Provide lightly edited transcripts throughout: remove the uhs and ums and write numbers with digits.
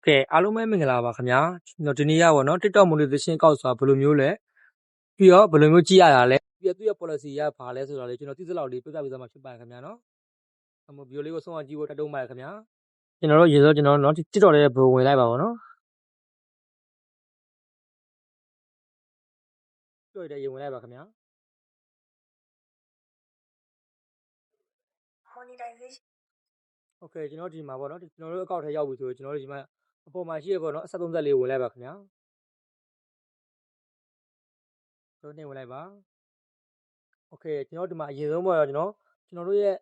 ကဲအားလုံးပဲမင်္ဂလာပါခင်ဗျာကျွန်တော်ဒီနေ့ရပါတော့ TikTok monetization ကောက်ဆိုတာဘယ်လိုမျိုးလဲပြီးတော့ဘယ်လိုမျိုးကြည့်ရတာလဲပြီးတော့သူ့ရဲ့ policy ကဘာလဲဆိုတော့လေကျွန်တော်သိစလောက်လေးပြပြပေးသွားမှာဖြစ်ပါတယ်ခင်ဗျာနော်အမို့ဗီဒီယိုလေးကိုဆုံးအောင်ကြည့်ဖို့တိုက်တွန်းပါတယ်ခင်ဗျာကျွန်တော်တို့ရေစောကျွန်တော်တို့ TikTok ရဲ့ဘယ်ဝင်လိုက်ပါဘောနော်တွေ့တယ်ရေဝင်လိုက်ပါခင်ဗျာ monetization Okay ကျွန်တော်ဒီမှာပေါ့နော်ကျွန်တော်တို့အကောင့်ထဲရောက်ပြီဆိုကျွန်တော်တို့ဒီမှာအပေါ်မှာရှိရပေါ့နော်အဆက်34ဝင်လိုက်ပါခင်ဗျာတို့နေဝင်လိုက်ပါ Okay ကျွန်တော်ဒီမှာအရင်ဆုံးပေါ့ကျွန်တော်တို့ရဲ့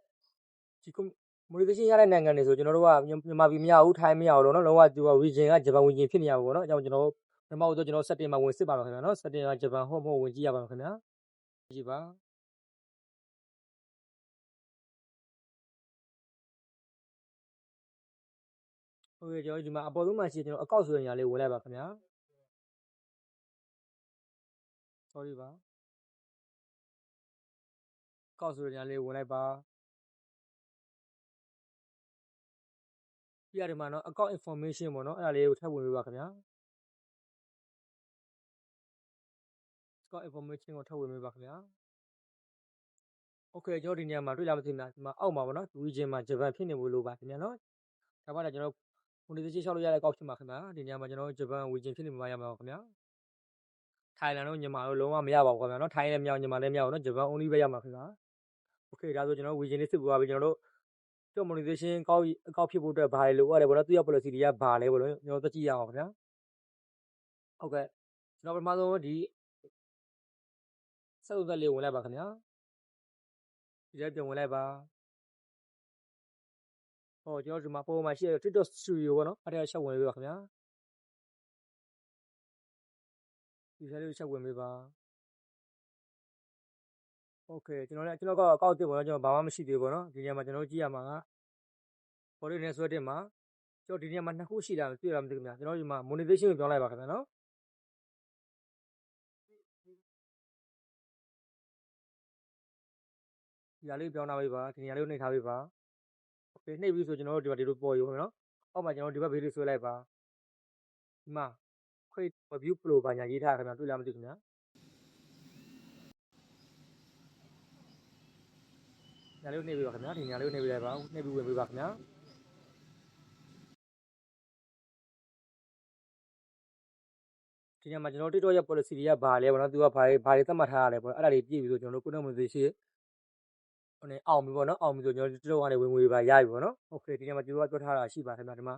ဒီ monetization ရတဲ့နိုင်ငံတွေဆိုကျွန်တော်တို့ကမြန်မာပြည်မရဘူးထိုင်းမရဘူးတော့နော်လုံးဝသူက region ကဂျပန် region ဖြစ်နေရပါဘောနော်အကြောင်းကျွန်တော်ပထမဦးဆုံးကျွန်တော် setting မှာဝင်စစ်ပါတော့ခင်ဗျာနော် setting ကဂျပန်ဟုတ်မဟုတ်ဝင်ကြည့်ရပါမယ်ခင်ဗျာကြည့်ပါOkay ကျွန်တော်ဒီမှာအပေါ်ဆုံးမှာရှိကျွန်တော်အကောက်ဆိုတဲ့ညာလေးဝင်လိုက်ပါခင်ဗျာ Sorry ပါအကောက်ဆိုတဲ့ညာလေးဝင်လိုက်ပါပြရတယ်မှာနော် account information ပေါ့နော်အဲ့ဒါလေးကိုထပ်ဝင်ပေးပါခင်ဗျာ account information ကိုထပ်ဝင်ပေးပါခင်ဗျာ Okay ကျွန်တော်ဒီနေရာမှာတွေ့လားမသိဘူးများဒီမှာအောက်မှာပေါ့နော် region မှာဂျပန်ဖြစ်နေဘူးလို့ပါခင်ဗျာနော်ဒါမှလည်းကျွန်တော် monetization ရှောက်လို့ရတဲ့ account ဖြစ်မှာခင်ဗျာဒီနေရာမှာကျွန်တော်ဂျပန် region ဖြစ်နေမှာရမှာပါခင်ဗျာထိုင်လန်တို့မြန်မာတို့လုံးဝမရပါဘူးခင်ဗျာနော်ထိုင်းလည်းမရအောင်မြန်မာလည်းမရအောင်နော်ဂျပန် only ပဲရမှာခင်ဗျာ Okay ဒါဆိုကျွန်တော် region လေးစစ်ပြသွားပြီကျွန်တော်တို့ TikTok monetization အကောက်ဖြစ်ဖို့အတွက်ဘာတွေလိုအပ်လဲပေါ့နော်သူရဲ့ policy တွေကဘာလဲပေါ့နော်ကျွန်တော်တို့ကြည့်ရအောင်ခင်ဗျာဟုတ်ကဲ့ကျွန်တော်ပထမဆုံးဒီဆက်သက်လေးဝင်လိုက်ပါခင်ဗျာဒီထဲပြန်ဝင်လိုက်ပါဟောကျွန်တော်ဒီမှာပုံမှန်ရှိတဲ့ TikTok studio ပေါ့နော်အဲ့ဒါချက်ဝင်ပေးပါခင်ဗျာဒီထဲလေးချက်ဝင်ပေးပါโอเคကျွန်တော်ကအကောက်တစ်ပေါ့နော်ကျွန်တော်ဘာမှမရှိသေးဘူးပေါ့နော်ဒီနေရာမှာကျွန်တော်ကြည့်ရမှာက body နဲ့ sweat မှာကျွန်တော်ဒီနေရာမှာနှစ်ခုရှိတာတွေ့ရမှာမသိဘူးခင်ဗျာကျွန်တော်ဒီမှာ monetization ကိုပြောင်းလိုက်ပါခင်ဗျာနော်ဒီဟာလေးပြောင်းထားပေးပါဒီနေရာလေးကိုနှိပ်ထားပေးပါโอเคနှိပ်ပြီးဆိုကျွန်တော်တို့ဒီမှာဒီလိုပေါ်ယူမယ်နော်အောက်မှာကျွန်တော်ဒီဘက်ဘေးလေးဆွဲလိုက်ပါဒီမှာ create review flow ဘာညာရေးထားခင်ဗျာတွေ့လားမသိဘူးခင်ဗျာညာလေးကိုနှိပ်ပေးပါခင်ဗျာဒီညာလေးကိုနှိပ်ပေးလိုက်ပါနှိပ်ပြီးဝင်ပေးပါခင်ဗျာဒီညမှာကျွန်တော် TikTok ရဲ့ policy တွေကဘာလဲပေါ့နော်သူကဘာတွေသတ်မှတ်ထားရလဲပေါ့အဲ့ဒါတွေပြည့်ပြီးဆိုကျွန်တော်တို့ content monetization ဟိုနေအောင်ပြီပေါ့နော်အောင်ပြီဆိုကျွန်တော် TikTok ကနေဝင်ငွေပါရပြီပေါ့နော် Okay ဒီညမှာသူကပြောထားတာရှိပါခင်ဗျာဒီမှာ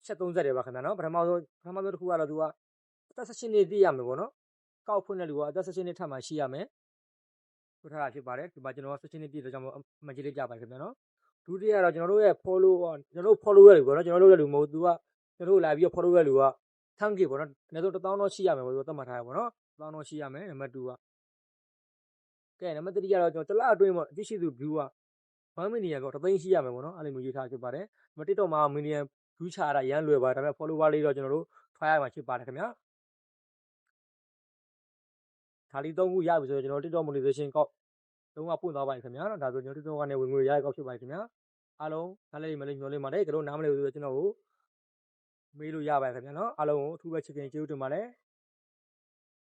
ချက်30တယ်ပါခင်ဗျာနော်ပထမဆုံးတစ်ခုကတော့သူကအသက်16နှစ်ပြည့်ရမယ်ပေါ့နော်ကောက်ဖွင့်တဲ့လူကအသက်16နှစ်ထပ်မှရှိရမယ်ပြောထားတာဖြစ်ပါတယ်ဒီမှာကျွန်တော်16နှစ်ပြည့်ဆိုကြောင့်အမှန်ကြီးလေးပြပါတယ်ခင်ဗျာနော်ဒုတိယကတော့ကျွန်တော်တို့ရဲ့ follower ကျွန်တော်တို့ follower တွေပေါ့နော်ကျွန်တော်တို့ရဲ့လူမဟုတ်သူကကျွန်တော်တို့လာပြီးတော့ follower လူက 10k ပေါ့နော်အနည်းဆုံး1000တော့ရှိရမယ်ပေါ့သူသတ်မှတ်ထားရပေါ့နော်1000တော့ရှိရမယ်နံပါတ်2ကကဲနံပါတ်3ကတော့ကျွန်တော်တစ်လအတွင်းပေါ့အသိရှိသူ view က1 million ပေါ့3သိန်းရှိရမယ်ပေါ့နော်အဲ့လိုမျိုးရေးထားဖြစ်ပါတယ်ဒီမှာ TikTok မှာ million view ချတာရမ်းလွယ်ပါတယ်ဒါပေမဲ့ follower လေးတော့ကျွန်တော်တို့ထွားရမှာဖြစ်ပါတယ်ခင်ဗျာဒါလေး3ခုရပြီဆိုတော့ကျွန်တော် TikTok monetization ကောက်လုံးဝပွင့်သွားပါပြီခင်ဗျာဒါဆိုကျွန်တော် TikTok ကနေဝင်ငွေရတဲ့ကောက်ဖြစ်ပါပြီခင်ဗျာအားလုံးနားလည်မလို့ညှော်လေးပါတယ်ကျွန်တော်နားမလည်ဘူးဆိုတော့ကျွန်တော်ကိုမေးလို့ရပါတယ်ခင်ဗျာနော်အားလုံးကိုအထူးပဲချစ်ခင်ကျေးဇူးတင်ပါတယ်